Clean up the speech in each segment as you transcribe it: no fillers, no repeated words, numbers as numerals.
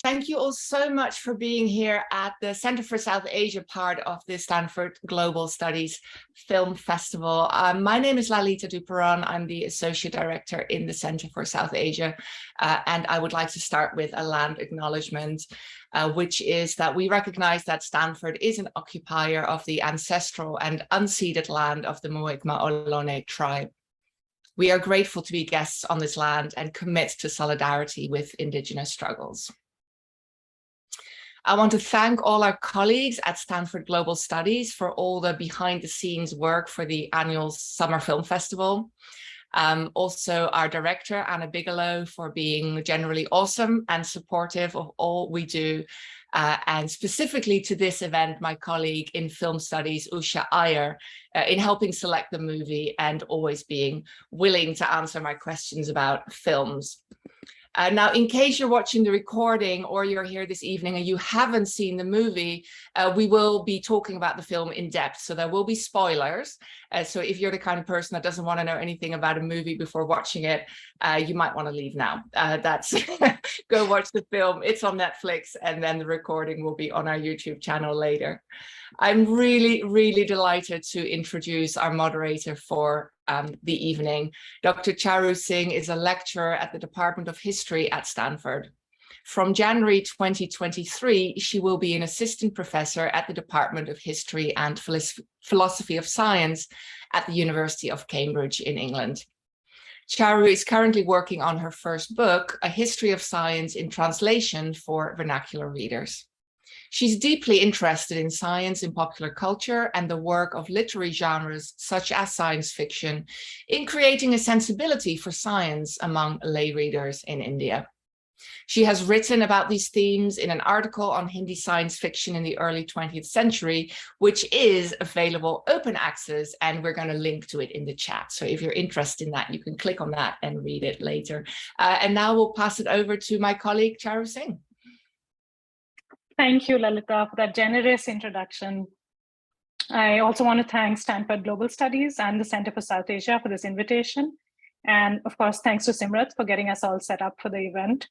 Thank you all so much for being here at the Center for South Asia part of the Stanford Global Studies Film Festival. My name is Lalita du Perron. I'm the Associate Director in the Center for South Asia. And I would like to start with a land acknowledgement, which is that we recognize that Stanford is an occupier of the ancestral and unceded land of the Muwekma Ohlone tribe. We are grateful to be guests on this land and commit to solidarity with Indigenous struggles. I want to thank all our colleagues at Stanford Global Studies for all the behind the scenes work for the annual Summer Film Festival. Also our director, Anna Bigelow, for being generally awesome and supportive of all we do. And specifically to this event, my colleague in film studies, Usha Iyer, in helping select the movie and always being willing to answer my questions about films. Now, in case you're watching the recording or you're here this evening and you haven't seen the movie, we will be talking about the film in depth. So there will be spoilers. So if you're the kind of person that doesn't want to know anything about a movie before watching it, you might want to leave now. Go watch the film. It's on Netflix, and then the recording will be on our YouTube channel later. I'm really, really delighted to introduce our moderator for the evening. Dr. Charu Singh is a lecturer at the Department of History at Stanford. From January 2023, she will be an assistant professor at the Department of History and Philosophy of Science at the University of Cambridge in England. Charu is currently working on her first book, A History of Science in Translation for Vernacular Readers. She's deeply interested in science in popular culture and the work of literary genres such as science fiction in creating a sensibility for science among lay readers in India. She has written about these themes in an article on Hindi science fiction in the early 20th century, which is available open access, and we're going to link to it in the chat. So if you're interested in that, you can click on that and read it later. And now we'll pass it over to my colleague, Charu Singh. Thank you, Lalita, for that generous introduction. I also want to thank Stanford Global Studies and the Center for South Asia for this invitation. And of course, thanks to Simrat for getting us all set up for the event.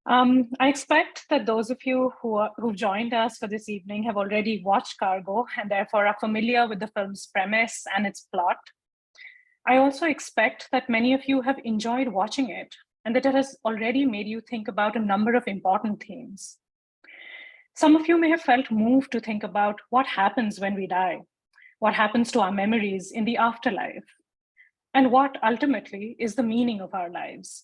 I expect that those of you who've joined us for this evening have already watched Cargo and therefore are familiar with the film's premise and its plot. I also expect that many of you have enjoyed watching it and that it has already made you think about a number of important themes. Some of you may have felt moved to think about what happens when we die, what happens to our memories in the afterlife, and what ultimately is the meaning of our lives.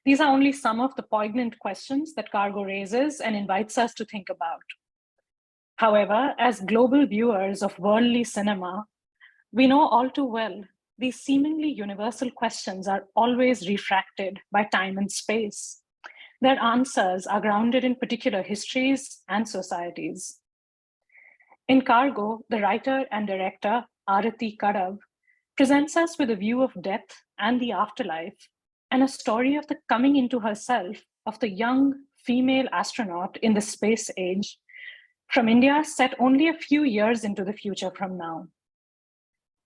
These are only some of the poignant questions that Cargo raises and invites us to think about. However, as global viewers of worldly cinema, we know all too well these seemingly universal questions are always refracted by time and space. Their answers are grounded in particular histories and societies. In Cargo, the writer and director, Arati Kadav, presents us with a view of death and the afterlife, and a story of the coming into herself of the young female astronaut in the space age from India set only a few years into the future from now.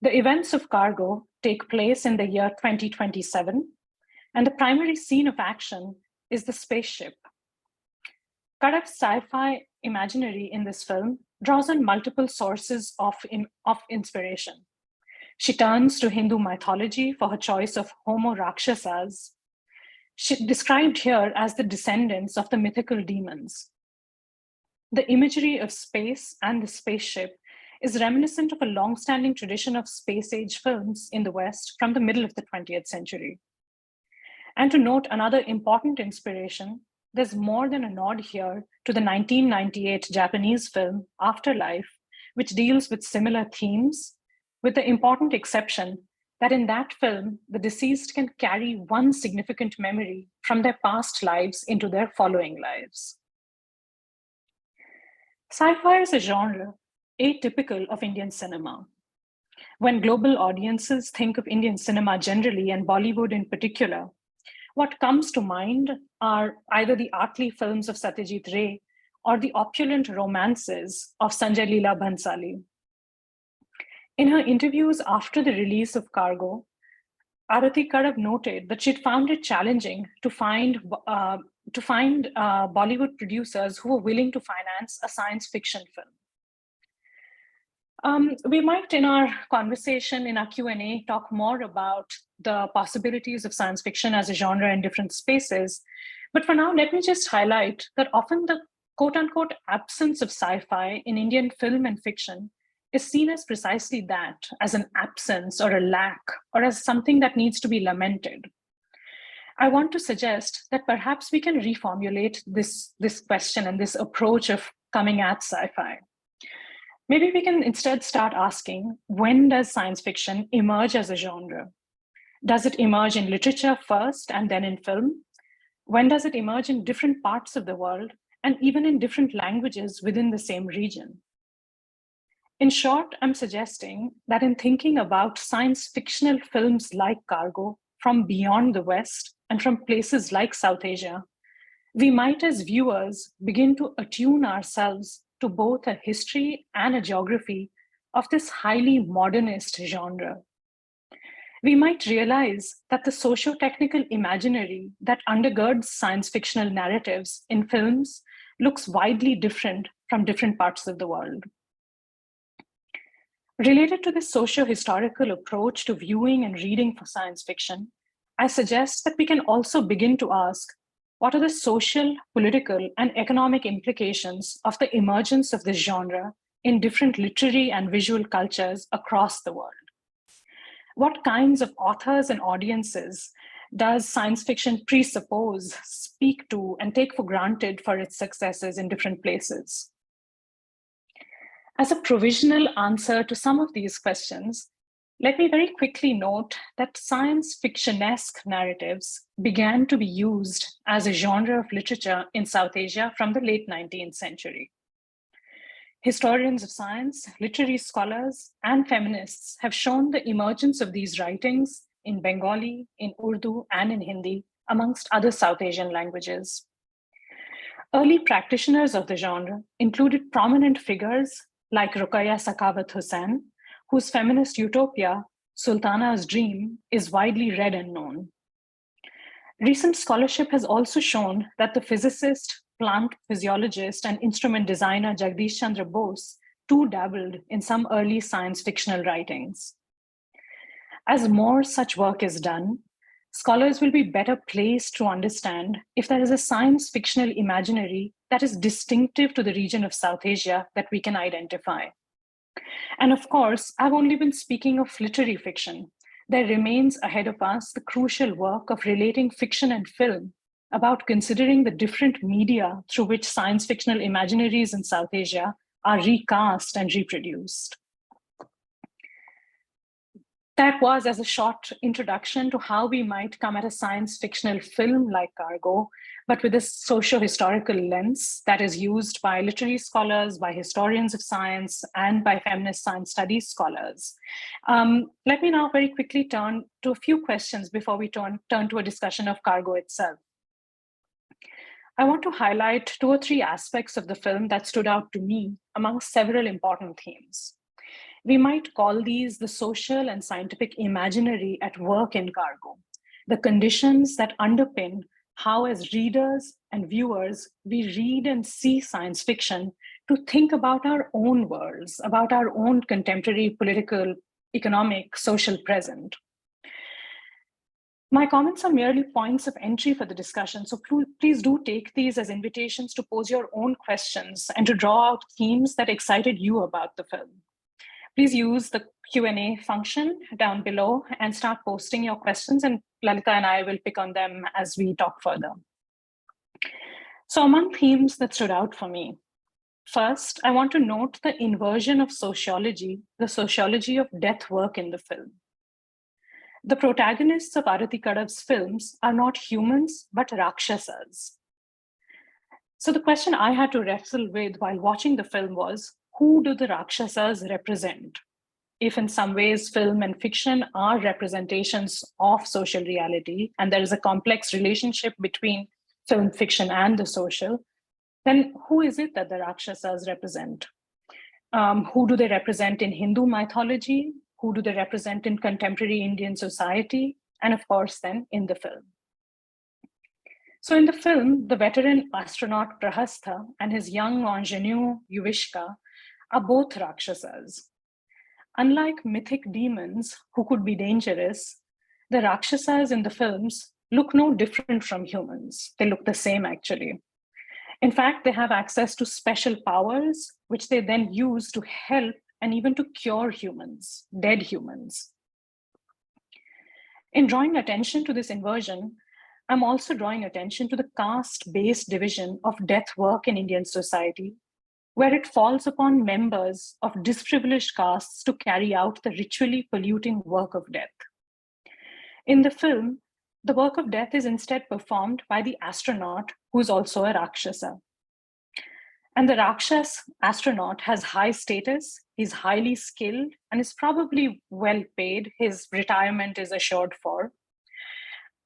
The events of Cargo take place in the year 2027, and the primary scene of action is the spaceship. Kadav's sci-fi imaginary in this film draws on multiple sources of inspiration. She turns to Hindu mythology for her choice of Homo Rakshasas, described here as the descendants of the mythical demons. The imagery of space and the spaceship is reminiscent of a long-standing tradition of space-age films in the West from the middle of the 20th century. And to note another important inspiration, there's more than a nod here to the 1998 Japanese film Afterlife, which deals with similar themes, with the important exception that in that film, the deceased can carry one significant memory from their past lives into their following lives. Sci-fi is a genre atypical of Indian cinema. When global audiences think of Indian cinema generally and Bollywood in particular, what comes to mind are either the artly films of Satyajit Ray or the opulent romances of Sanjay Leela Bhansali. In her interviews after the release of Cargo, Arati Kadab noted that she'd found it challenging to find Bollywood producers who were willing to finance a science fiction film. We might, in our conversation, in our Q&A, talk more about the possibilities of science fiction as a genre in different spaces. But for now, let me just highlight that often the quote-unquote absence of sci-fi in Indian film and fiction is seen as precisely that, as an absence or a lack, or as something that needs to be lamented. I want to suggest that perhaps we can reformulate this question and this approach of coming at sci-fi. Maybe we can instead start asking, when does science fiction emerge as a genre? Does it emerge in literature first and then in film? When does it emerge in different parts of the world and even in different languages within the same region? In short, I'm suggesting that in thinking about science fictional films like Cargo from beyond the West and from places like South Asia, we might as viewers begin to attune ourselves to both a history and a geography of this highly modernist genre. We might realize that the socio-technical imaginary that undergirds science fictional narratives in films looks widely different from different parts of the world. Related to this socio-historical approach to viewing and reading for science fiction, I suggest that we can also begin to ask, what are the social, political, and economic implications of the emergence of this genre in different literary and visual cultures across the world? What kinds of authors and audiences does science fiction presuppose, speak to, and take for granted for its successes in different places? As a provisional answer to some of these questions, let me very quickly note that science fiction-esque narratives began to be used as a genre of literature in South Asia from the late 19th century. Historians of science, literary scholars, and feminists have shown the emergence of these writings in Bengali, in Urdu, and in Hindi, amongst other South Asian languages. Early practitioners of the genre included prominent figures like Ruqayya Sakhawat Hussain, whose feminist utopia, Sultana's Dream, is widely read and known. Recent scholarship has also shown that the physicist, plant physiologist, and instrument designer Jagdish Chandra Bose too dabbled in some early science fictional writings. As more such work is done, scholars will be better placed to understand if there is a science fictional imaginary that is distinctive to the region of South Asia that we can identify. And of course, I've only been speaking of literary fiction. There remains ahead of us the crucial work of relating fiction and film about considering the different media through which science fictional imaginaries in South Asia are recast and reproduced. That was as a short introduction to how we might come at a science fictional film like Cargo, but with a socio-historical lens that is used by literary scholars, by historians of science, and by feminist science studies scholars. Let me now very quickly turn to a few questions before we turn to a discussion of Cargo itself. I want to highlight 2 or 3 aspects of the film that stood out to me among several important themes. We might call these the social and scientific imaginary at work in Cargo, the conditions that underpin how, as readers and viewers, we read and see science fiction to think about our own worlds, about our own contemporary political, economic, social present. My comments are merely points of entry for the discussion, so please do take these as invitations to pose your own questions and to draw out themes that excited you about the film. Please use the Q&A function down below and start posting your questions, and Lalita and I will pick on them as we talk further. So among themes that stood out for me, first, I want to note the inversion of sociology, the sociology of death work in the film. The protagonists of Arati Kadab's films are not humans, but Rakshasas. So the question I had to wrestle with while watching the film was, who do the Rakshasas represent? If in some ways film and fiction are representations of social reality, and there is a complex relationship between film fiction and the social, then who is it that the Rakshasas represent? Who do they represent in Hindu mythology? Who do they represent in contemporary Indian society? and of course then in the film. So in the film, the veteran astronaut Prahastha and his young ingenue Yuvishka are both Rakshasas. Unlike mythic demons who could be dangerous, the Rakshasas in the films look no different from humans. They look the same, actually. In fact, they have access to special powers, which they then use to help and even to cure humans, dead humans. In drawing attention to this inversion, I'm also drawing attention to the caste-based division of death work in Indian society, where it falls upon members of disprivileged castes to carry out the ritually polluting work of death. In the film, the work of death is instead performed by the astronaut, who's also a Rakshasa. And the Rakshas astronaut has high status, he's highly skilled, and is probably well paid. His retirement is assured for.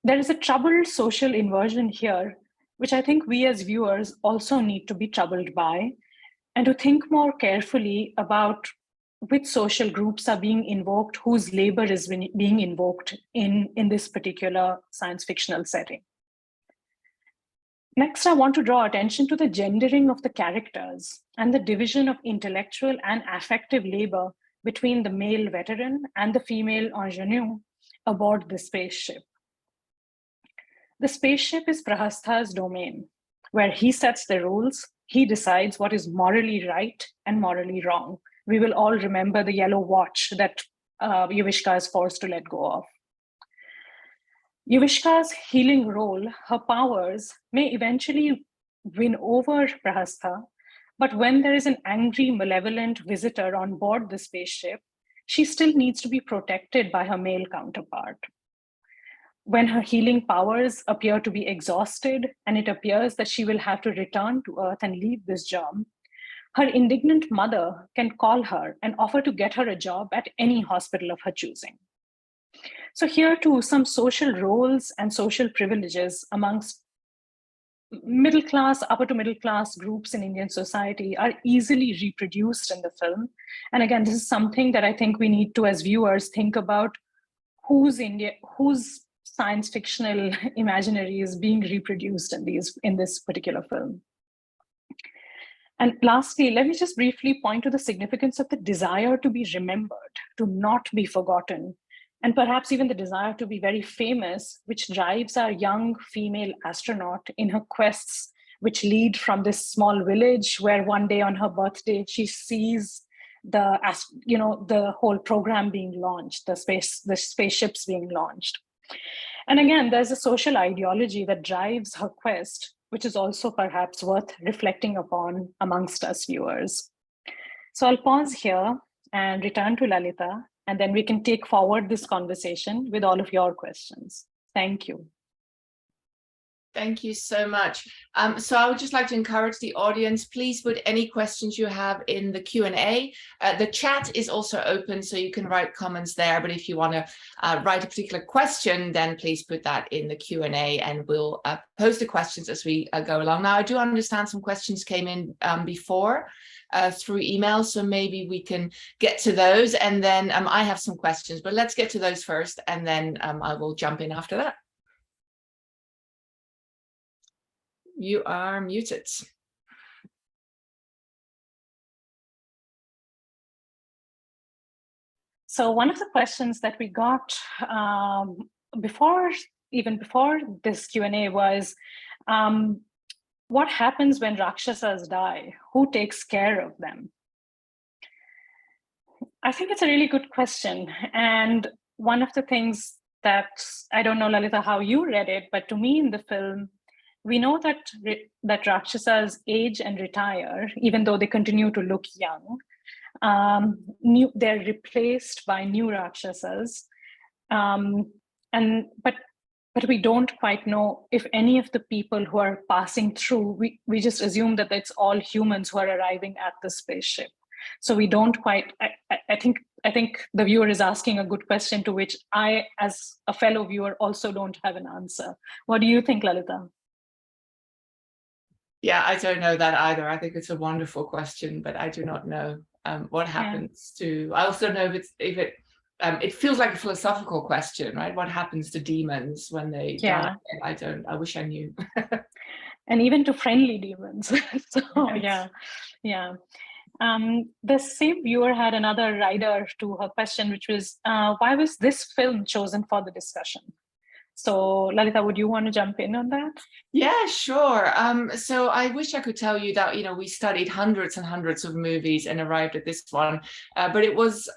There is a troubled social inversion here, which I think we as viewers also need to be troubled by, and to think more carefully about which social groups are being invoked, whose labor is being invoked in this particular science fictional setting. Next, I want to draw attention to the gendering of the characters and the division of intellectual and affective labor between the male veteran and the female ingenue aboard the spaceship. The spaceship is Prahastha's domain, where he sets the rules, he decides what is morally right and morally wrong. We will all remember the yellow watch that Yuvishka is forced to let go of. Yuvishka's healing role, her powers, may eventually win over Prahastha, but when there is an angry, malevolent visitor on board the spaceship, she still needs to be protected by her male counterpart. When her healing powers appear to be exhausted and it appears that she will have to return to Earth and leave this job, her indignant mother can call her and offer to get her a job at any hospital of her choosing. So here too, some social roles and social privileges amongst middle class, upper to middle class groups in Indian society are easily reproduced in the film. And again, this is something that I think we need to, as viewers, think about whose science fictional imaginary is being reproduced in this particular film. And lastly, let me just briefly point to the significance of the desire to be remembered, to not be forgotten, and perhaps even the desire to be very famous, which drives our young female astronaut in her quests, which lead from this small village where one day on her birthday, she sees the whole program being launched, the spaceships being launched. And again, there's a social ideology that drives her quest, which is also perhaps worth reflecting upon amongst us viewers. So I'll pause here and return to Lalita, and then we can take forward this conversation with all of your questions. Thank you. Thank you so much. So I would just like to encourage the audience, please put any questions you have in the Q&A. The chat is also open, so you can write comments there. But if you want to write a particular question, then please put that in the Q&A and we'll pose the questions as we go along. Now, I do understand some questions came in before through email, so maybe we can get to those. And then I have some questions, but let's get to those first, and then I will jump in after that. You are muted. So one of the questions that we got before this Q&A was, what happens when Rakshasas die? Who takes care of them? I think it's a really good question. And one of the things that, I don't know, Lalita, how you read it, but to me in the film, we know that Rakshasas age and retire, even though they continue to look young. They're replaced by new Rakshasas. But we don't quite know if any of the people who are passing through, we just assume that it's all humans who are arriving at the spaceship. So we don't quite, I think the viewer is asking a good question to which I, as a fellow viewer, also don't have an answer. What do you think, Lalita? Yeah, I don't know that either. I think it's a wonderful question, but I do not know what happens to. I also know if it it feels like a philosophical question, right? What happens to demons when they die? I wish I knew. And even to friendly demons. So Yes. yeah. The same viewer had another rider to her question, which was, why was this film chosen for the discussion? So Lalita, would you want to jump in on that? Yeah, sure. So I wish I could tell you that, we studied hundreds and hundreds of movies and arrived at this one, but it was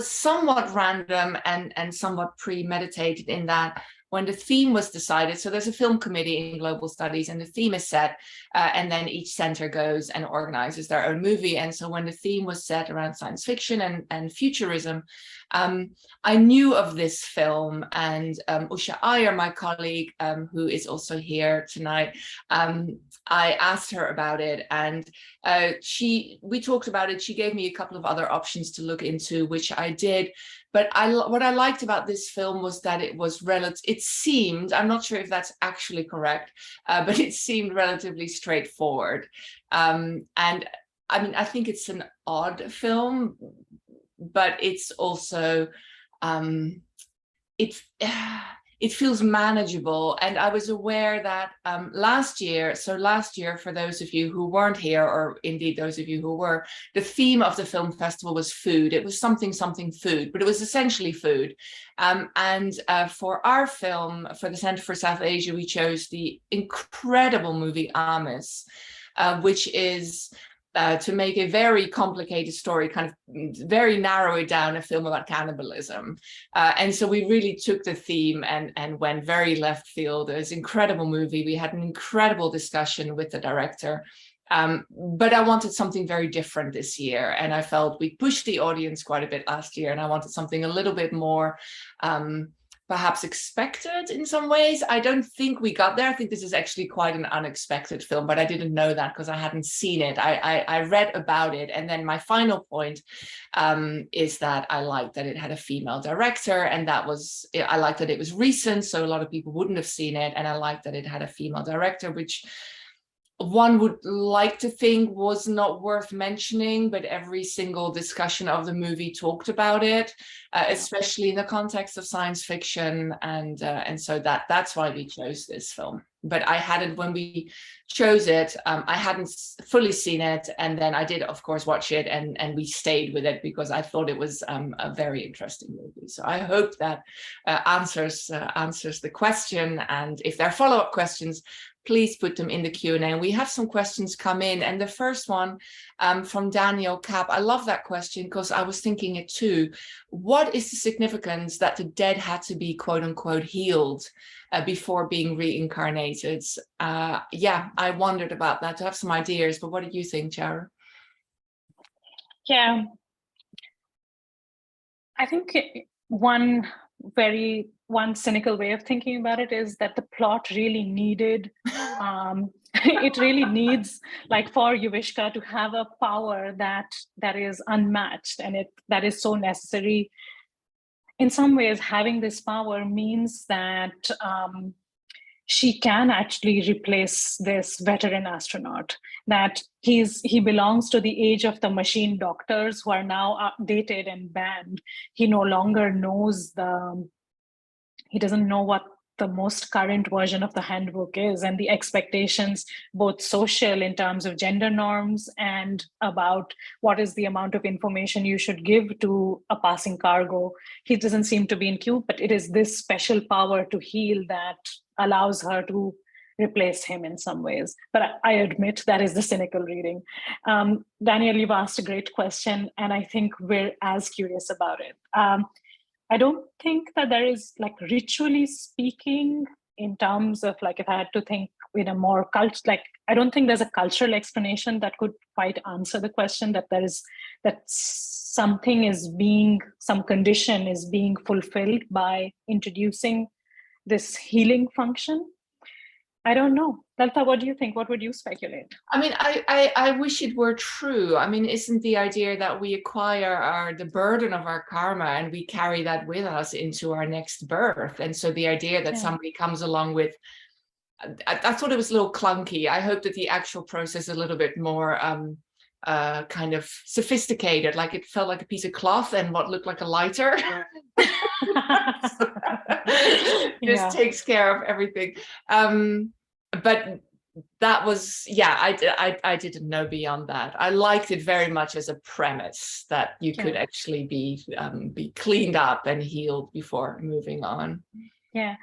somewhat random and somewhat premeditated in that when the theme was decided, so there's a film committee in global studies and the theme is set, and then each center goes and organizes their own movie. And so when the theme was set around science fiction and futurism, I knew of this film, and Usha Iyer, my colleague, who is also here tonight, I asked her about it, and we talked about it. She gave me a couple of other options to look into, which I did. But what I liked about this film was that it seemed, I'm not sure if that's actually correct, but it seemed relatively straightforward. And I mean, I think it's an odd film, but it's also, it feels manageable. And I was aware that last year, for those of you who weren't here, or indeed those of you who were, the theme of the film festival was food. It was something food, but it was essentially food. And for our film, for the Center for South Asia, we chose the incredible movie Amis, which is, to make a very complicated story, kind of very narrow it down, a film about cannibalism. And so we really took the theme and went very left field. It was an incredible movie. We had an incredible discussion with the director. But I wanted something very different this year. And I felt we pushed the audience quite a bit last year, and I wanted something a little bit more perhaps expected in some ways. I don't think we got there. I think this is actually quite an unexpected film, but I didn't know that because I hadn't seen it. I read about it. And then my final point is that I liked that it had a female director, and I liked that it was recent, so a lot of people wouldn't have seen it. And I liked that it had a female director, which one would like to think was not worth mentioning, but every single discussion of the movie talked about it, especially in the context of science fiction, and so that's why we chose this film. But when we chose it, I hadn't fully seen it, and then I did, of course, watch it, and we stayed with it because I thought it was a very interesting movie. So I hope that answers the question, and if there are follow-up questions, please put them in the Q&A. And we have some questions come in. And the first one from Daniel Cap, I love that question because I was thinking it too. What is the significance that the dead had to be quote unquote healed before being reincarnated? Yeah, I wondered about that, to have some ideas, but what do you think, Charu? Yeah, I think one cynical way of thinking about it is that the plot really needed, it really needs, like, for Yuvishka to have a power that is unmatched, and that is so necessary. In some ways, having this power means that she can actually replace this veteran astronaut, that he belongs to the age of the machine doctors who are now outdated and banned. He no longer knows he doesn't know what the most current version of the handbook is, and the expectations, both social in terms of gender norms and about what is the amount of information you should give to a passing cargo. He doesn't seem to be in queue, but it is this special power to heal that allows her to replace him in some ways. But I admit that is the cynical reading. Daniel, you've asked a great question, and I think we're as curious about it. I don't think that there is, like, ritually speaking, in terms of, like, if I had to think in a more I don't think there's a cultural explanation that could quite answer the question that some condition is being fulfilled by introducing this healing function. I don't know. Lalita, what do you think? What would you speculate? I mean, I wish it were true. I mean, isn't the idea that we acquire the burden of our karma and we carry that with us into our next birth? And so the idea that somebody comes along with, I thought it was a little clunky. I hope that the actual process is a little bit more kind of sophisticated, like it felt like a piece of cloth and what looked like a lighter. Just takes care of everything. But that was, yeah, I didn't know beyond that. I liked it very much as a premise that you could actually be cleaned up and healed before moving on. Yeah.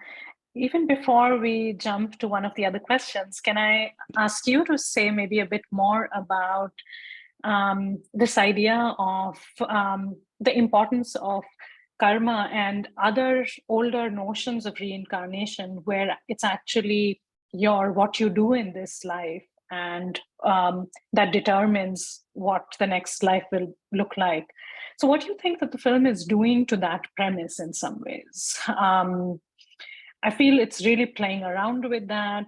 Even before we jump to one of the other questions, can I ask you to say maybe a bit more about this idea of the importance of karma and other older notions of reincarnation, where it's actually what you do in this life, and that determines what the next life will look like. So what do you think that the film is doing to that premise in some ways? I feel it's really playing around with that.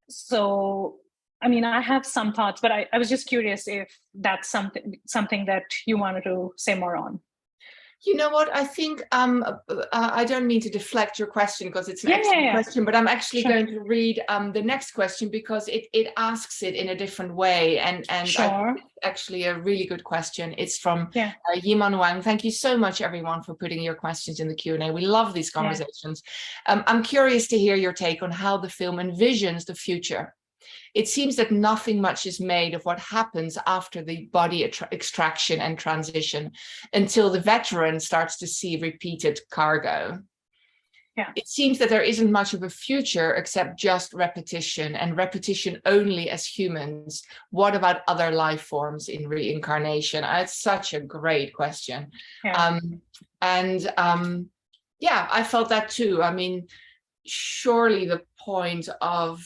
So, I mean, I have some thoughts, but I was just curious if that's something that you wanted to say more on. You know what, I think I don't mean to deflect your question because it's an excellent question, but I'm actually going to read the next question because it asks it in a different way. And it's actually a really good question. It's from Yiman Wang. Thank you so much, everyone, for putting your questions in the Q&A. We love these conversations. I'm curious to hear your take on how the film envisions the future. It seems that nothing much is made of what happens after the body extraction and transition until the veteran starts to see repeated cargo. It seems that there isn't much of a future except just repetition, and repetition only as humans. What about other life forms in reincarnation? It's such a great question. I felt that too. I mean, surely the point of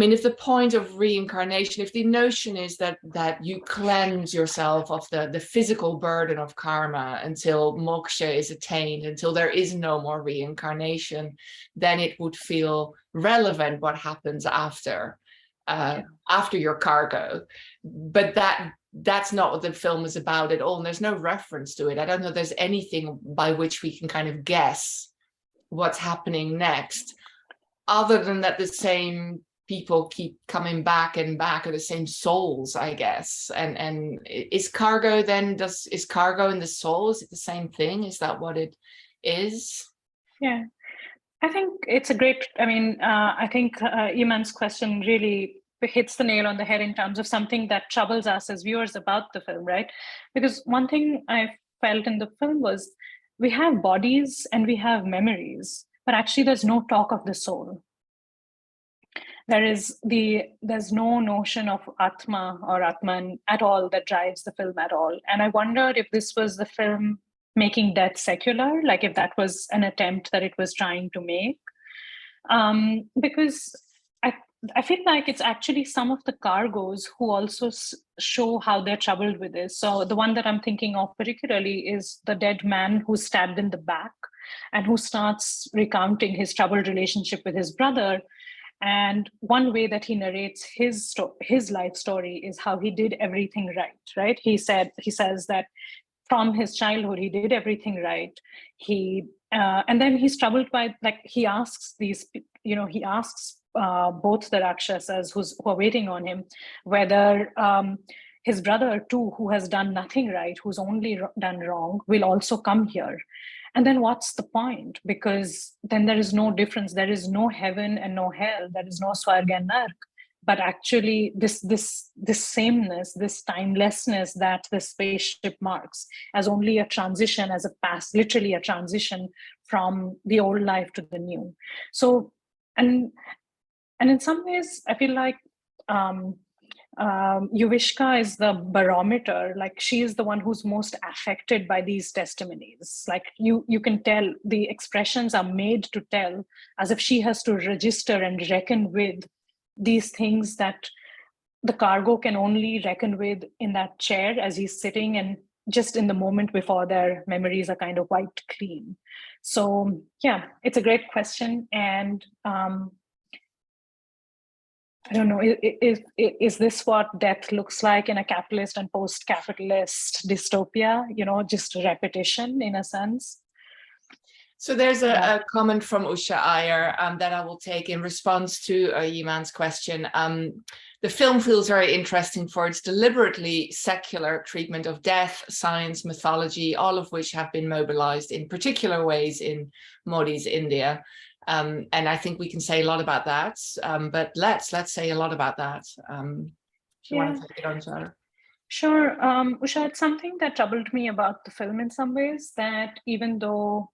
if the point of reincarnation, if the notion is that you cleanse yourself of the physical burden of karma until moksha is attained, until there is no more reincarnation, then it would feel relevant what happens after your cargo. But that's not what the film is about at all, and there's no reference to it. I don't know there's anything by which we can kind of guess what's happening next, other than that the same people keep coming back and back, or the same souls, I guess. And is cargo then, is cargo in the soul, is it the same thing? Is that what it is? Yeah, I think it's a great, I think Iman's question really hits the nail on the head in terms of something that troubles us as viewers about the film, right? Because one thing I felt in the film was we have bodies and we have memories, but actually there's no talk of the soul. There's no notion of Atma or Atman at all that drives the film at all. And I wondered if this was the film making death secular, like if that was an attempt that it was trying to make. Because I feel like it's actually some of the cargos who also show how they're troubled with this. So the one that I'm thinking of particularly is the dead man who's stabbed in the back and who starts recounting his troubled relationship with his brother. And one way that he narrates his life story is how he did everything right? He says that from his childhood, he did everything right. And then he's troubled by, like, he asks both the Rakshasas who are waiting on him, whether his brother too, who has done nothing right, who's only done wrong, will also come here. And then what's the point? Because then there is no difference. There is no heaven and no hell. There is no Swarga and Nark. But actually, this sameness, this timelessness that the spaceship marks as only a transition, as a pass, literally a transition from the old life to the new. So, and in some ways, I feel like Yuvishka is the barometer. Like, she is the one who's most affected by these testimonies. Like, you can tell the expressions are made to tell, as if she has to register and reckon with these things that the cargo can only reckon with in that chair as he's sitting, and just in the moment before their memories are kind of wiped clean. So yeah, it's a great question. And I don't know, is this what death looks like in a capitalist and post-capitalist dystopia? Just repetition in a sense? So there's a comment from Usha Iyer that I will take in response to Yiman's question. The film feels very interesting for its deliberately secular treatment of death, science, mythology, all of which have been mobilized in particular ways in Modi's India. And I think we can say a lot about that, but let's say a lot about that. If you want to take it on, Charu. Sure. Usha, it's something that troubled me about the film in some ways, that even though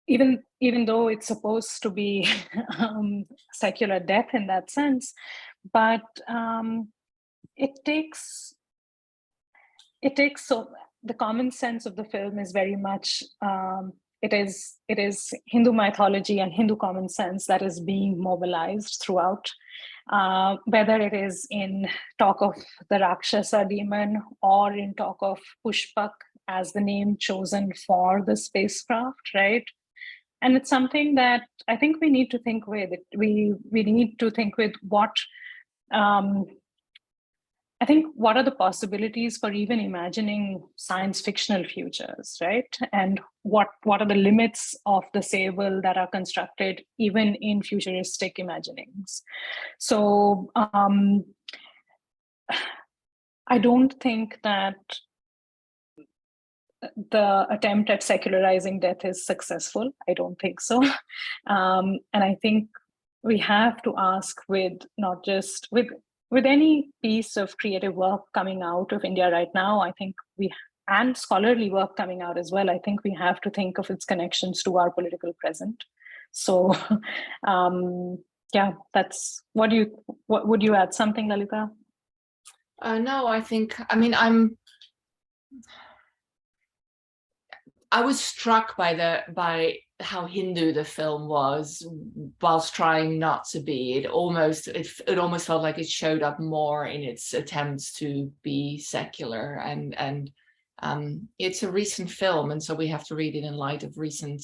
it's supposed to be secular death in that sense, but it takes so the common sense of the film is very much it is Hindu mythology and Hindu common sense that is being mobilized throughout, whether it is in talk of the Rakshasa demon or in talk of Pushpak as the name chosen for the spacecraft, right? And it's something that I think we need to think with. We need to think with what I think what are the possibilities for even imagining science fictional futures, right? And what are the limits of the sable that are constructed even in futuristic imaginings? So I don't think that the attempt at secularizing death is successful. I don't think so. And I think we have to ask, with not just with any piece of creative work coming out of India right now, I think and scholarly work coming out as well, I think we have to think of its connections to our political present. So yeah, that's what would you add something, Lalita? No, I was struck by how Hindu the film was, whilst trying not to be. It almost felt like it showed up more in its attempts to be secular, and it's a recent film, and so we have to read it in light of recent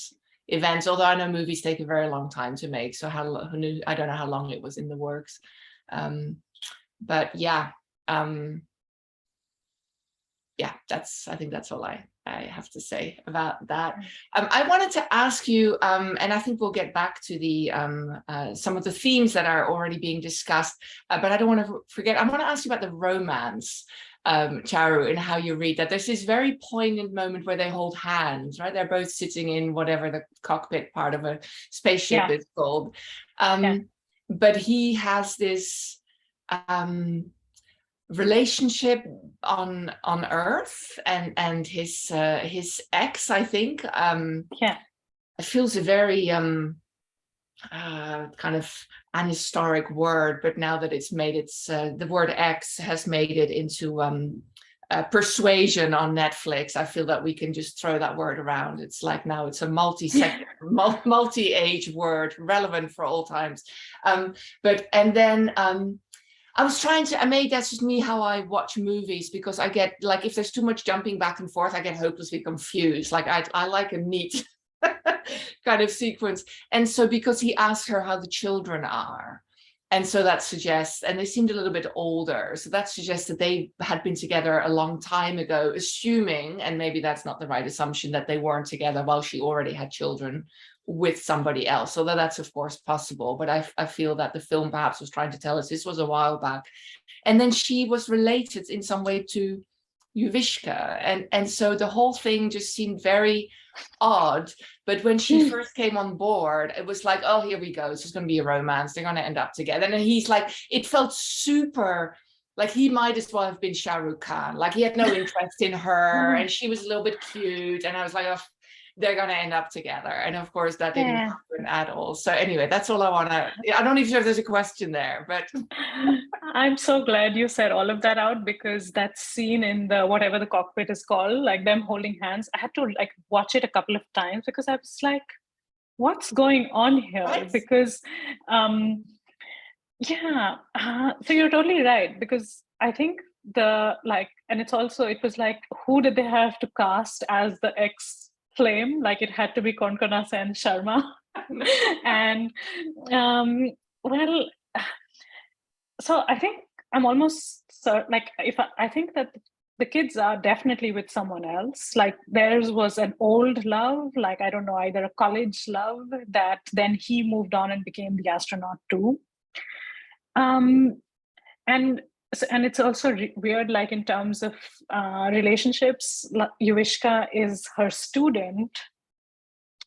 events. Although I know movies take a very long time to make, so I don't know how long it was in the works, but yeah. Yeah, I think that's all I have to say about that. I wanted to ask you, and I think we'll get back to the some of the themes that are already being discussed, but I don't want to forget, I want to ask you about the romance, Charu, and how you read that. There's this very poignant moment where they hold hands, right? They're both sitting in whatever the cockpit part of a spaceship is called. But he has this relationship on Earth and his ex, I think. It feels a very kind of ahistoric word, but now that it's made the word ex has made it into Persuasion on Netflix. I feel that we can just throw that word around. It's like now it's a multi-age word, relevant for all times. I was that's just me how I watch movies, because I get, like, if there's too much jumping back and forth, I get hopelessly confused. Like I like a neat kind of sequence. And so because he asked her how the children are, and so that suggests, and they seemed a little bit older, so that suggests that they had been together a long time ago, assuming, and maybe that's not the right assumption, that they weren't together while she already had children with somebody else, although that's of course possible. But I feel that the film perhaps was trying to tell us this was a while back. And then she was related in some way to Yuvishka, and so the whole thing just seemed very odd. But when she first came on board, it was like, oh, here we go, it's just going to be a romance, they're going to end up together. And he's like, it felt super like he might as well have been Shah Rukh Khan, like he had no interest in her, and she was a little bit cute, and I was like, oh, they're going to end up together. And of course that didn't happen at all. So anyway, that's all I want to, I don't even know if there's a question there, but I'm so glad you said all of that out, because that scene in the whatever the cockpit is called, like them holding hands, I had to like watch it a couple of times, because I was like, what's going on here? What? Because so you're totally right, because I think and it was like, who did they have to cast as the ex-flame? Like it had to be Konkona Sen Sharma. And so I think I'm almost like, I think that the kids are definitely with someone else. Like theirs was an old love, like, I don't know, either a college love that then he moved on and became the astronaut too. And it's also weird, like in terms of relationships, Yuvishka is her student,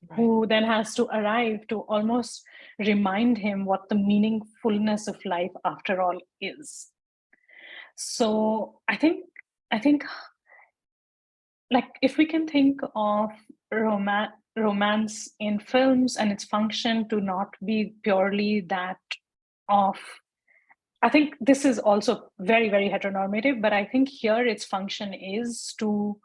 right, who then has to arrive to almost remind him what the meaningfulness of life after all is. So I think like if we can think of romance in films and its function to not be purely that of, I think this is also very, very heteronormative, but I think here its function is to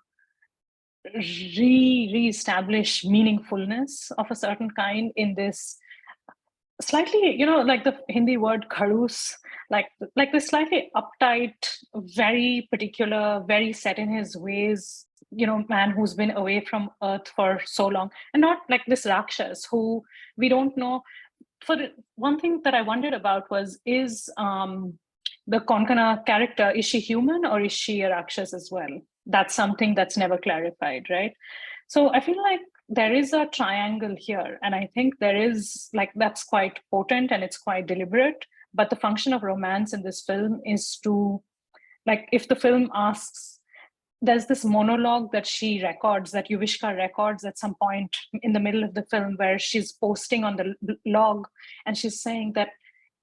re-establish meaningfulness of a certain kind in this slightly, like the Hindi word kharus, like this slightly uptight, very particular, very set in his ways, man who's been away from Earth for so long, and not like this Rakshas who we don't know. For one thing that I wondered about was, is the Konkana character, is she human or is she a Rakshas as well? That's something that's never clarified, right? So I feel like there is a triangle here, and I think there is, like, that's quite potent and it's quite deliberate. But the function of romance in this film is to, like, if the film asks, there's this monologue that she records, that Yuvishka records at some point in the middle of the film, where she's posting on the log and she's saying that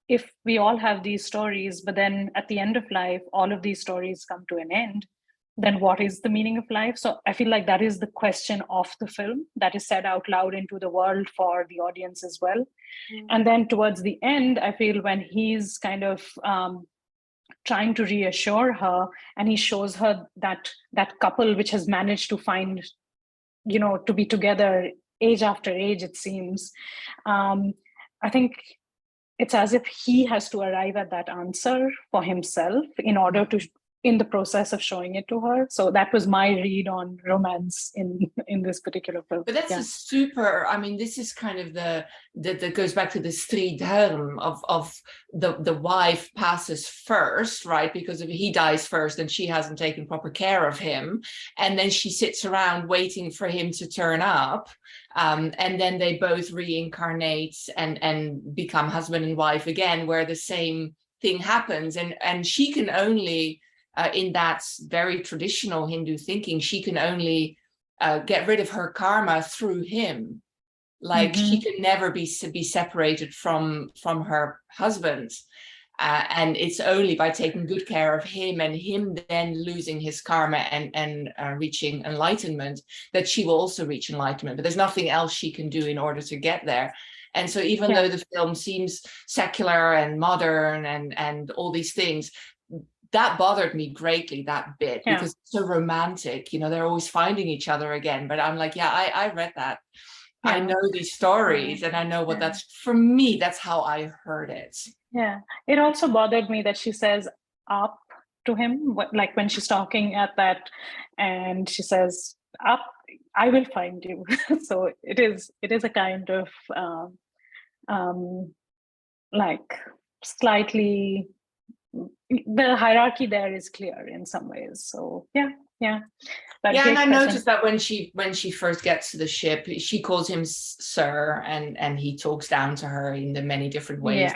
if we all have these stories, but then at the end of life, all of these stories come to an end, then what is the meaning of life? So I feel like that is the question of the film that is said out loud into the world for the audience as well. Mm. And then towards the end, I feel when he's kind of trying to reassure her, and he shows her that couple which has managed to find, to be together age after age, it seems. I think it's as if he has to arrive at that answer for himself in order to, in the process of showing it to her. So that was my read on romance in this particular film. But that's a super, I mean, this is kind of that goes back to the Stri Dharm of the wife passes first, right? Because if he dies first, then she hasn't taken proper care of him. And then she sits around waiting for him to turn up. And then they both reincarnate and become husband and wife again, where the same thing happens. And she can only, in that very traditional Hindu thinking, she can only get rid of her karma through him. Like, she can never be separated from her husband. And it's only by taking good care of him and him then losing his karma and reaching enlightenment that she will also reach enlightenment. But there's nothing else she can do in order to get there. And so even though the film seems secular and modern and all these things, that bothered me greatly, that bit, because it's so romantic. They're always finding each other again. But I'm like, I read that. I know these stories and I know what that's, for me, that's how I heard it. Yeah. It also bothered me that she says up to him, like when she's talking at that, and she says, up, I will find you. So it is a kind of like slightly, the hierarchy there is clear in some ways. So and I noticed that when she first gets to the ship, she calls him sir, and he talks down to her in the many different ways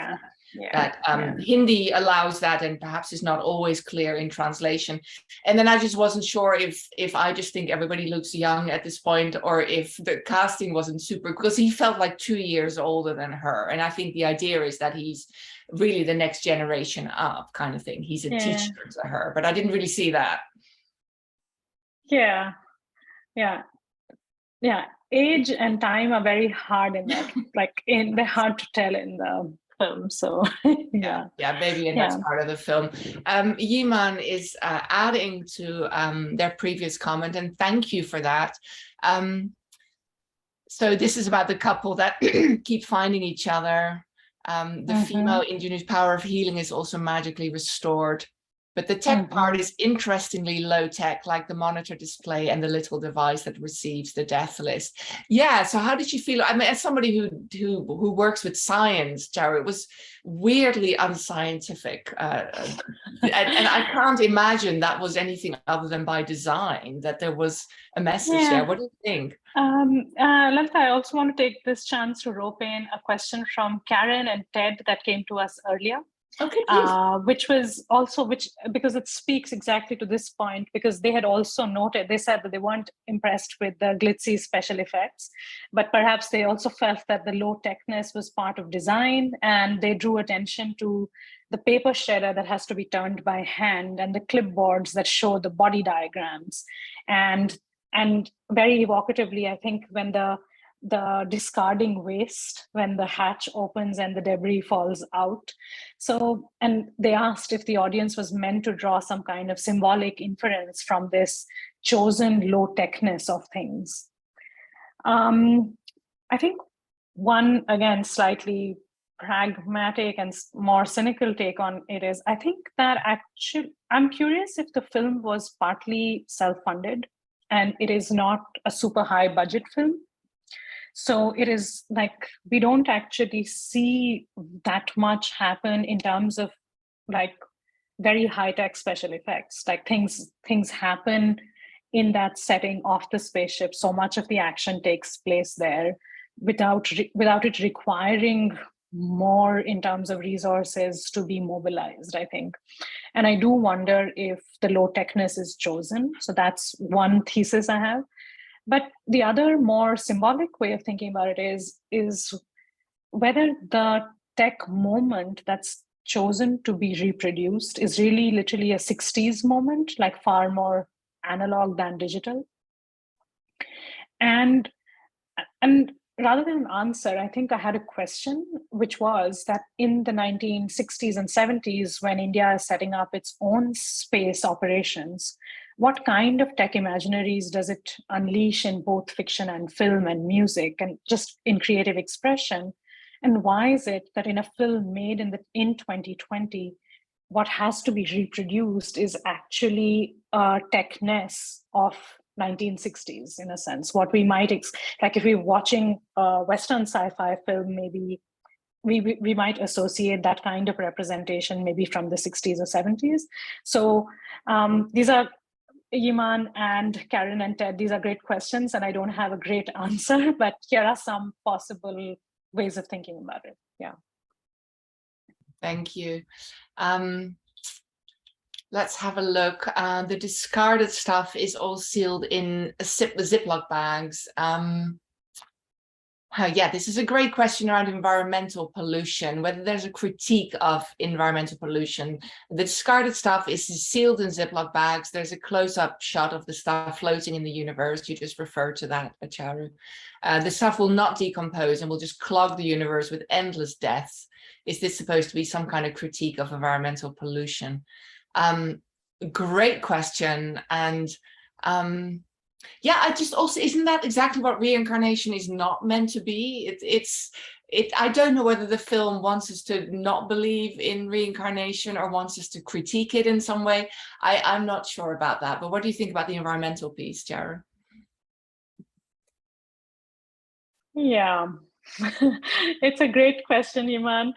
that Hindi allows that, and perhaps is not always clear in translation. And then I just wasn't sure if I just think everybody looks young at this point, or if the casting wasn't super, because he felt like 2 years older than her. And I think the idea is that he's really the next generation up kind of thing. He's a teacher to her, but I didn't really see that. Age and time are very hard in that, like they're hard to tell in the film. So maybe that's part of the film. Yiman is adding to their previous comment, and thank you for that. So this is about the couple that keep finding each other. The female indigenous power of healing is also magically restored. But the tech part is interestingly low tech, like the monitor display and the little device that receives the death list. Yeah. So how did you feel? I mean, as somebody who works with science, Charu, it was weirdly unscientific, and I can't imagine that was anything other than by design, that there was a message there. What do you think? Lalita, I also want to take this chance to rope in a question from Karen and Ted that came to us earlier. Okay, because it speaks exactly to this point, because they had also noted, they said that they weren't impressed with the glitzy special effects, but perhaps they also felt that the low techness was part of design, and they drew attention to the paper shredder that has to be turned by hand and the clipboards that show the body diagrams. And very evocatively, I think when the discarding waste, when the hatch opens and the debris falls out. So, and they asked if the audience was meant to draw some kind of symbolic inference from this chosen low techness of things. I think one, again, slightly pragmatic and more cynical take on it is, I think that actually, I'm curious if the film was partly self-funded and it is not a super high budget film. So it is like, we don't actually see that much happen in terms of like very high-tech special effects. Like things happen in that setting of the spaceship. So much of the action takes place there without it requiring more in terms of resources to be mobilized, I think. And I do wonder if the low techness is chosen. So that's one thesis I have. But the other more symbolic way of thinking about it is whether the tech moment that's chosen to be reproduced is really literally a 60s moment, like far more analog than digital. And rather than an answer, I think I had a question, which was that in the 1960s and 70s, when India is setting up its own space operations, what kind of tech imaginaries does it unleash in both fiction and film and music and just in creative expression? And why is it that in a film made in 2020, what has to be reproduced is actually a techness of 1960s, in a sense? What we might, like if we're watching a Western sci-fi film, maybe we might associate that kind of representation maybe from the 60s or 70s. So these are, Yiman and Karen and Ted, these are great questions, and I don't have a great answer, but here are some possible ways of thinking about it. Yeah. Thank you. Let's have a look. The discarded stuff is all sealed in Ziploc bags. Yeah, this is a great question around environmental pollution, whether there's a critique of environmental pollution. The discarded stuff is sealed in Ziploc bags. There's a close-up shot of the stuff floating in the universe. You just referred to that, Charu. The stuff will not decompose and will just clog the universe with endless deaths. Is this supposed to be some kind of critique of environmental pollution? Great question. And yeah, I just also, isn't that exactly what reincarnation is not meant to be? I don't know whether the film wants us to not believe in reincarnation or wants us to critique it in some way. I'm not sure about that. But what do you think about the environmental piece, Charu? Yeah, it's a great question, Iman.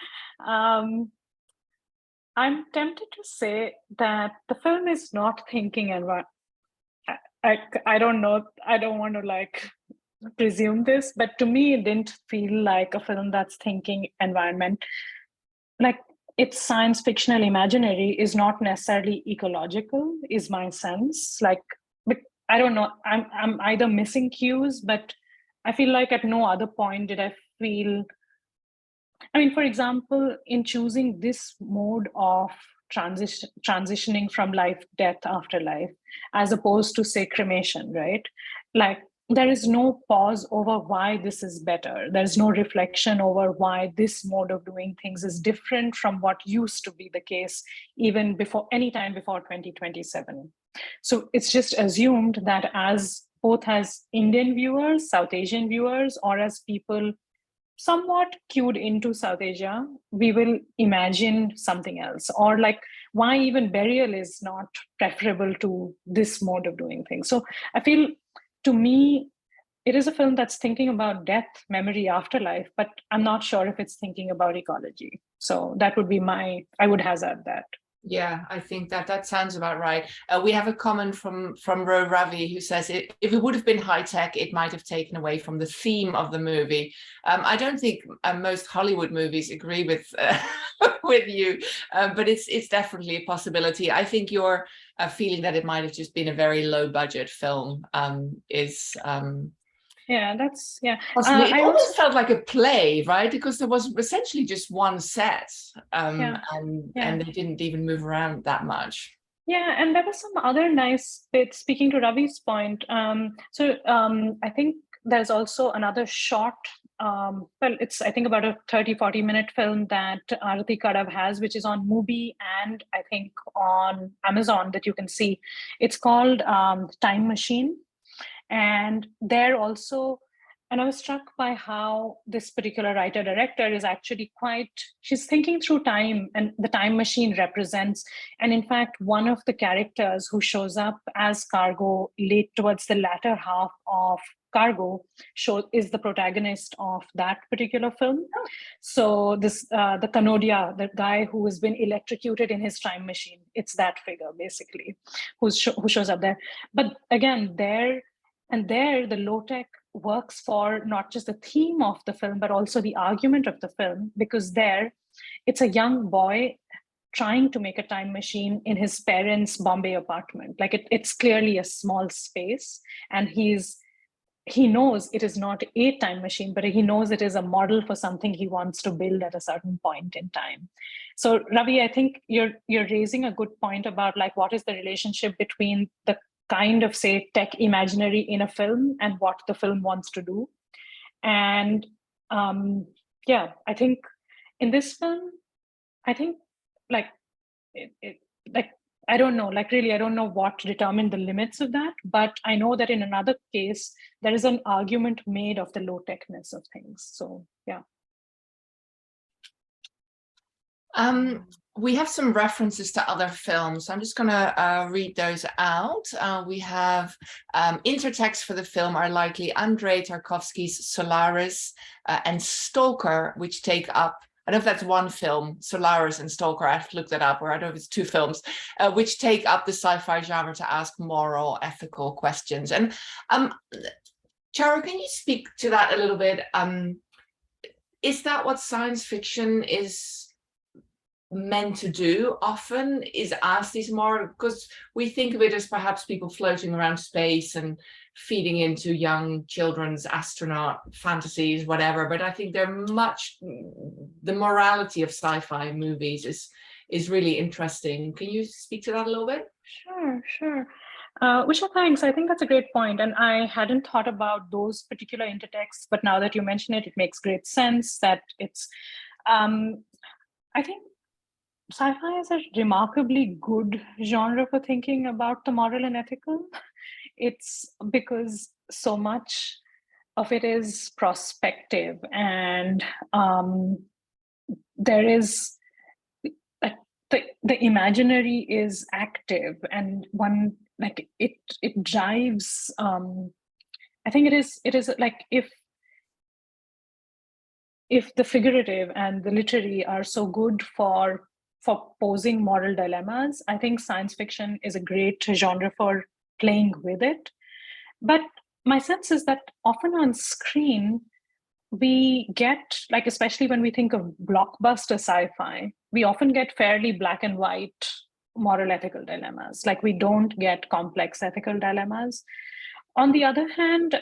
I'm tempted to say that the film is not thinking I don't know, I don't want to like presume this, but to me, it didn't feel like a film that's thinking environment. Like its science fictional imaginary is not necessarily ecological, is my sense. Like, but I don't know, I'm either missing cues, but I feel like at no other point did I feel, I mean, for example, in choosing this mode of transitioning from life, death, afterlife, as opposed to say cremation, right? Like there is no pause over why this is better. There's no reflection over why this mode of doing things is different from what used to be the case even before, any time before 2027. So it's just assumed that as both as Indian viewers, South Asian viewers, or as people somewhat cued into South Asia, we will imagine something else, or like why even burial is not preferable to this mode of doing things. So I feel, to me, it is a film that's thinking about death, memory, afterlife, but I'm not sure if it's thinking about ecology. So that would be I would hazard that. Yeah, I think that sounds about right. We have a comment from Ro Ravi, who says if it would have been high tech, it might have taken away from the theme of the movie. I don't think most Hollywood movies agree with with you, but it's definitely a possibility. I think your feeling that it might have just been a very low budget film is. Yeah, that's, yeah. Possibly. It almost felt like a play, right? Because there was essentially just one set, and they didn't even move around that much. Yeah, and there was some other nice bits. Speaking to Ravi's point, I think there's also another short, well, it's I think about a 30-40 minute film that Arati Kadav has, which is on Mubi and I think on Amazon, that you can see. It's called Time Machine. And there also, and I was struck by how this particular writer director is actually she's thinking through time, and the time machine represents, and in fact, one of the characters who shows up as Cargo late towards the latter half of Cargo is the protagonist of that particular film. So this, the Kanodia, the guy who has been electrocuted in his time machine, it's that figure basically who shows up there. But again, there the low-tech works for not just the theme of the film, but also the argument of the film, because there it's a young boy trying to make a time machine in his parents' Bombay apartment. Like it's clearly a small space, and he knows it is not a time machine, but he knows it is a model for something he wants to build at a certain point in time. So Ravi, I think you're raising a good point about like what is the relationship between the kind of, say, tech imaginary in a film and what the film wants to do. And yeah, I think in this film, I think like I don't know, like really, I don't know what determined the limits of that, but I know that in another case, there is an argument made of the low techness of things. So yeah. We have some references to other films. I'm just going to read those out. We have intertexts for the film are likely Andrei Tarkovsky's Solaris and Stalker, which take up, I don't know if that's one film, Solaris and Stalker, I have to look that up, or I don't know if it's two films, which take up the sci-fi genre to ask moral, ethical questions. And Charu, can you speak to that a little bit? Is that what science fiction is meant to do often, is ask these more, because we think of it as perhaps people floating around space and feeding into young children's astronaut fantasies, whatever, but I think the morality of sci-fi movies is really interesting. Can you speak to that a little bit? Sure. Usha, thanks. I think that's a great point. And I hadn't thought about those particular intertexts, but now that you mention it, it makes great sense that it's, I think sci-fi is a remarkably good genre for thinking about the moral and ethical. It's because so much of it is prospective, and there is the imaginary is active, and one like it drives. I think it is like if the figurative and the literary are so good for posing moral dilemmas, I think science fiction is a great genre for playing with it. But my sense is that often on screen, we get, like, especially when we think of blockbuster sci-fi, we often get fairly black and white moral ethical dilemmas. Like, we don't get complex ethical dilemmas. On the other hand,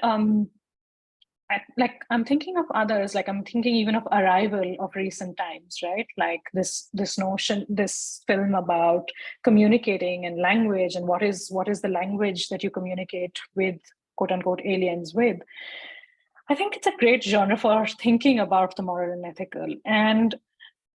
I'm thinking of others, like I'm thinking even of Arrival of recent times, right? Like this notion, this film about communicating and language, and what is the language that you communicate with, quote unquote, aliens with. I think it's a great genre for thinking about the moral and ethical. And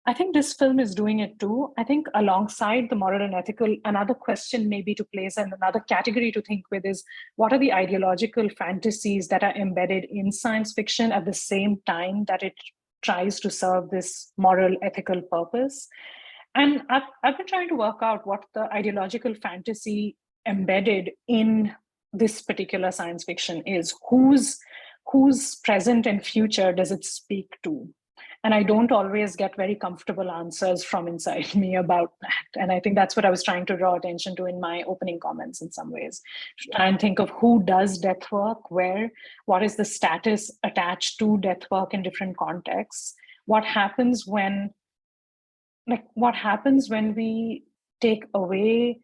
I think this film is doing it too. I think alongside the moral and ethical, another question maybe to place and another category to think with is what are the ideological fantasies that are embedded in science fiction at the same time that it tries to serve this moral, ethical purpose? And I've been trying to work out what the ideological fantasy embedded in this particular science fiction is. Whose present and future does it speak to? And I don't always get very comfortable answers from inside me about that. And I think that's what I was trying to draw attention to in my opening comments in some ways. To try and think of who does death work, where, what is the status attached to death work in different contexts? What happens when we take away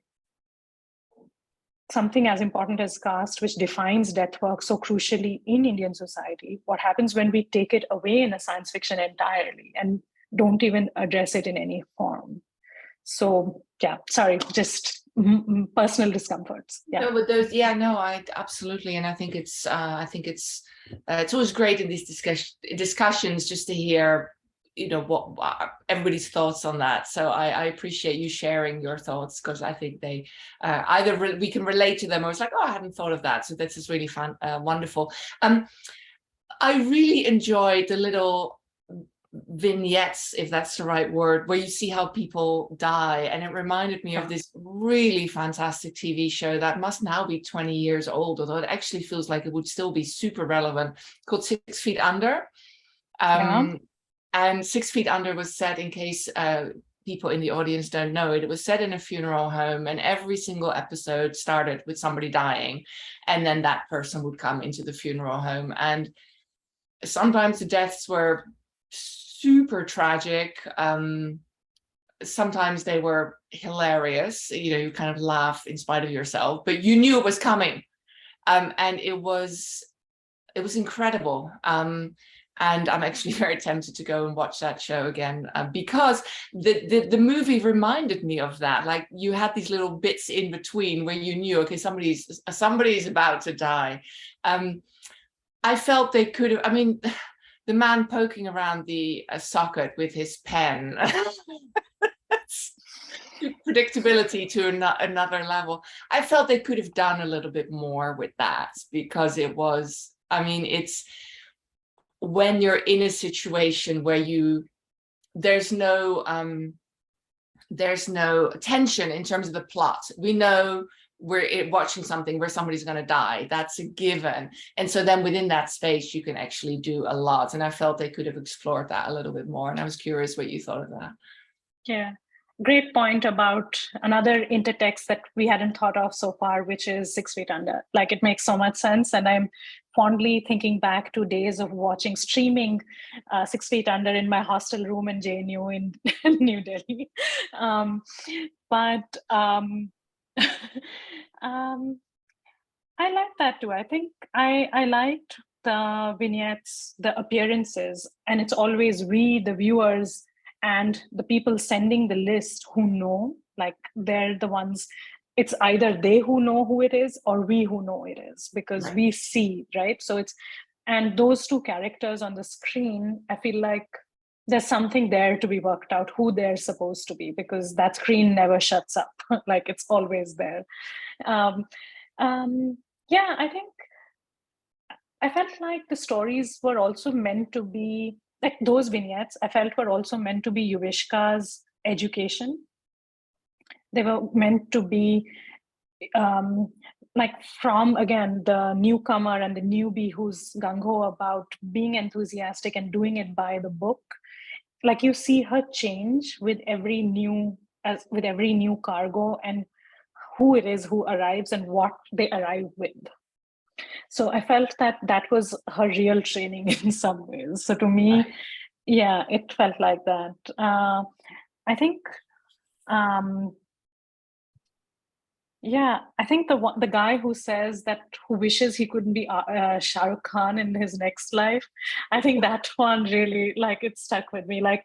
something as important as caste, which defines death work so crucially in Indian society? What happens when we take it away in a science fiction entirely and don't even address it in any form? So yeah, sorry, just personal discomforts. Yeah. No, but those, yeah, no, I absolutely, and I think it's always great in these discussions just to hear, you know, what everybody's thoughts on that. So I appreciate you sharing your thoughts, because I think they either we can relate to them, or it's like, oh, I hadn't thought of that. So this is really wonderful. I really enjoyed the little vignettes, if that's the right word, where you see how people die, and it reminded me of this really fantastic TV show that must now be 20 years old, although it actually feels like it would still be super relevant, called 6 Feet Under. And 6 Feet Under was set, in case people in the audience don't know it, it was set in a funeral home, and every single episode started with somebody dying, and then that person would come into the funeral home. And sometimes the deaths were super tragic. Sometimes they were hilarious. You know, you kind of laugh in spite of yourself, but you knew it was coming. And it was incredible. And I'm actually very tempted to go and watch that show again, because the movie reminded me of that. Like, you had these little bits in between where you knew, okay, somebody's about to die. I felt they could have, I mean, the man poking around the socket with his pen, predictability to another level. I felt they could have done a little bit more with that, because it was, I mean, it's when you're in a situation where there's no tension in terms of the plot. We know we're watching something where somebody's going to die. That's a given. And so then within that space, you can actually do a lot. And I felt they could have explored that a little bit more. And I was curious what you thought of that. Yeah, great point about another intertext that we hadn't thought of so far, which is 6 Feet Under. Like, it makes so much sense. And I'm fondly thinking back to days of watching streaming 6 Feet Under in my hostel room in JNU in New Delhi. I like that too. I think I liked the vignettes, the appearances, and it's always we, the viewers, and the people sending the list who know, like, they're the ones, it's either they who know who it is or we who know it is, because we see, right? So and those two characters on the screen, I feel like there's something there to be worked out who they're supposed to be, because that screen never shuts up. Like, it's always there. Yeah, I think I felt like the stories were also meant to be, like, those vignettes I felt were also meant to be Yuvishka's education. They were meant to be like, from, again, the newcomer and the newbie who's gung-ho about being enthusiastic and doing it by the book. Like, you see her change with every new cargo, and who it is who arrives and what they arrive with. So I felt that was her real training in some ways. So to me, yeah, it felt like that. I think, yeah, I think the guy who says that, who wishes he couldn't be Shah Rukh Khan in his next life, I think that one really, like, it stuck with me. Like,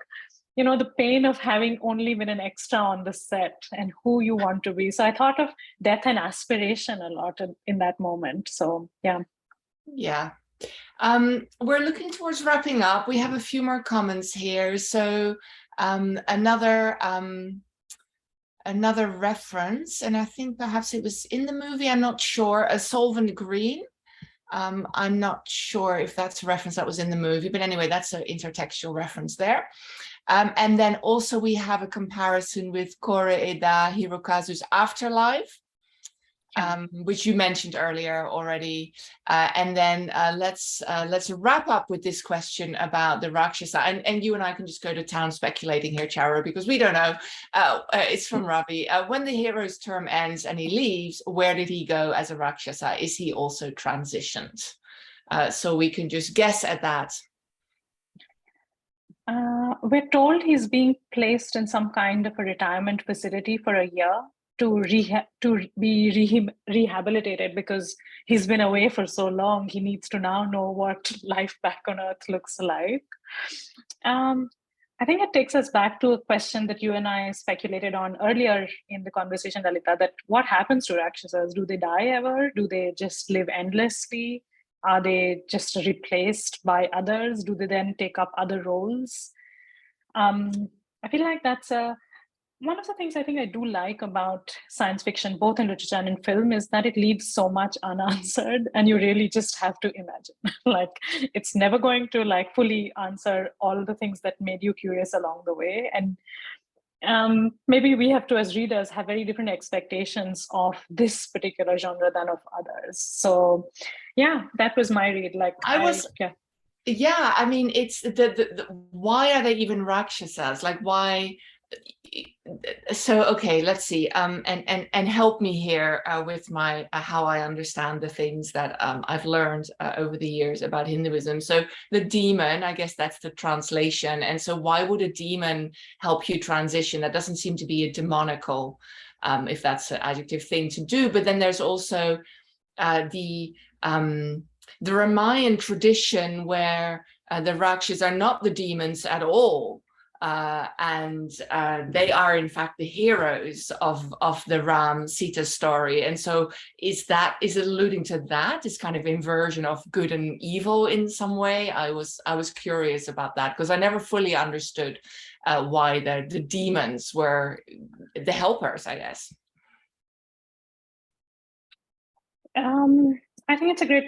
you know, the pain of having only been an extra on the set and who you want to be. So I thought of death and aspiration a lot in that moment. So yeah. Yeah, We're looking towards wrapping up. We have a few more comments here. So another reference, and I think perhaps it was in the movie, I'm not sure, a Solvent Green. I'm not sure if that's a reference that was in the movie, but anyway, that's an intertextual reference there. And then also we have a comparison with Kore Eda Hirokazu's Afterlife, which you mentioned earlier already. And then let's wrap up with this question about the Rakshasa. And you and I can just go to town speculating here, Charu, because we don't know. It's from Ravi. When the hero's term ends and he leaves, where did he go as a Rakshasa? Is he also transitioned? So we can just guess at that. We're told he's being placed in some kind of a retirement facility for a year to be rehabilitated, because he's been away for so long. He needs to now know what life back on Earth looks like. I think it takes us back to a question that you and I speculated on earlier in the conversation, Lalita, that what happens to Rakshasas? Do they die ever? Do they just live endlessly? Are they just replaced by others? Do they then take up other roles? I feel like that's one of the things I think I do like about science fiction, both in literature and in film, is that it leaves so much unanswered, and you really just have to imagine. Like, it's never going to like fully answer all the things that made you curious along the way. And maybe we have to, as readers, have very different expectations of this particular genre than of others. So yeah, that was my read. Like yeah, I mean, it's the why are they even Rakshasas? Like, why? So okay, let's see, and help me here with my how I understand the things that I've learned over the years about Hinduism. So the demon, I guess that's the translation. And so why would a demon help you transition? That doesn't seem to be a demonical, if that's an adjective, thing to do. But then there's also the Ramayan tradition where the Rakshas are not the demons at all. And they are in fact the heroes of the Ram Sita story. And so is it alluding to that? Is kind of inversion of good and evil in some way? I was curious about that, because I never fully understood why the demons were the helpers, I guess. I think it's a great,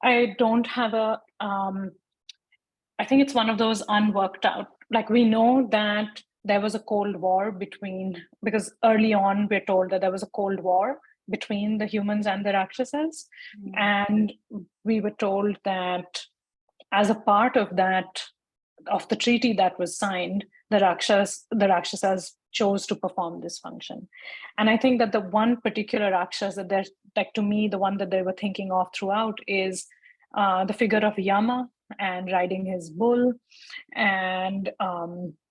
I don't have a, I think it's one of those unworked out, like we know that there was a Cold War because early on we're told that there was a Cold War between the humans and the Rakshasas. And we were told that as a part of that, of the treaty that was signed, the Rakshasas chose to perform this function. And I think that the one particular Rakshasa that they're, like, to me, the one that they were thinking of throughout is the figure of Yama, and riding his bull, and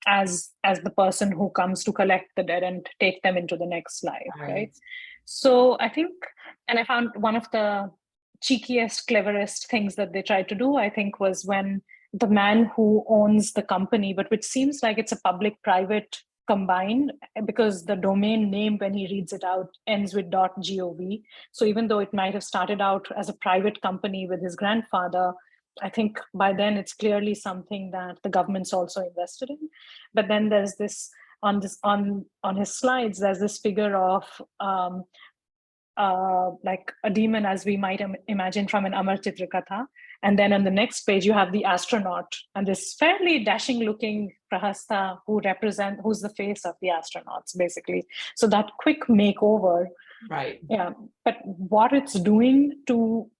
as the person who comes to collect the dead and take them into the next life, right? So I think, and I found one of the cheekiest, cleverest things that they tried to do, I think, was when the man who owns the company, but which seems like it's a public-private combined, because the domain name, when he reads it out, ends with .gov. So even though it might have started out as a private company with his grandfather, I think by then it's clearly something that the government's also invested in. But then there's this on his slides, there's this figure of like a demon, as we might imagine from an Amar Chitra Katha. And then on the next page, you have the astronaut and this fairly dashing looking Prahasta who's the face of the astronauts, basically. So that quick makeover. Right. Yeah. But what it's doing to,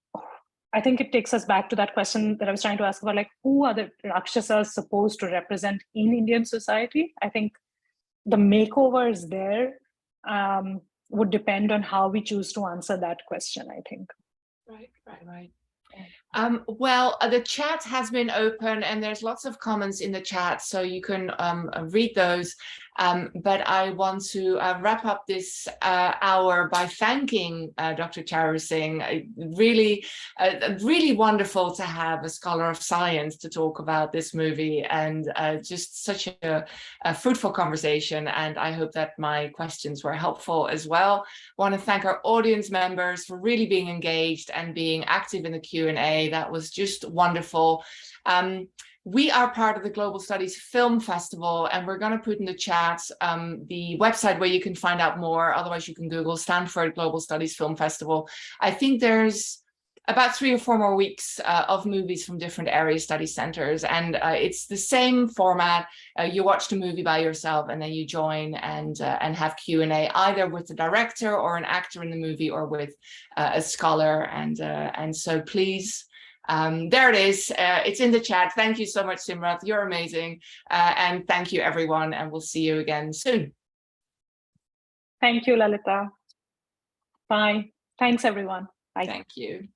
I think it takes us back to that question that I was trying to ask about, like, who are the Rakshasas supposed to represent in Indian society? I think the makeovers there would depend on how we choose to answer that question, I think. Right. Well, the chat has been open and there's lots of comments in the chat, so you can read those. But I want to wrap up this hour by thanking Dr. Charu Singh. Really wonderful to have a scholar of science to talk about this movie, and just such a fruitful conversation. And I hope that my questions were helpful as well. I want to thank our audience members for really being engaged and being active in the Q&A. That was just wonderful. We are part of the Global Studies Film Festival, and we're going to put in the chat the website where you can find out more. Otherwise, you can Google Stanford Global Studies Film Festival. I think there's about 3 or 4 more weeks of movies from different area study centers, and it's the same format. You watch the movie by yourself, and then you join and have Q&A either with the director or an actor in the movie, or with a scholar. And so please. There it is. It's in the chat. Thank you so much, Simrat. You're amazing. And thank you, everyone. And we'll see you again soon. Thank you, Lalita. Bye. Thanks, everyone. Bye. Thank you.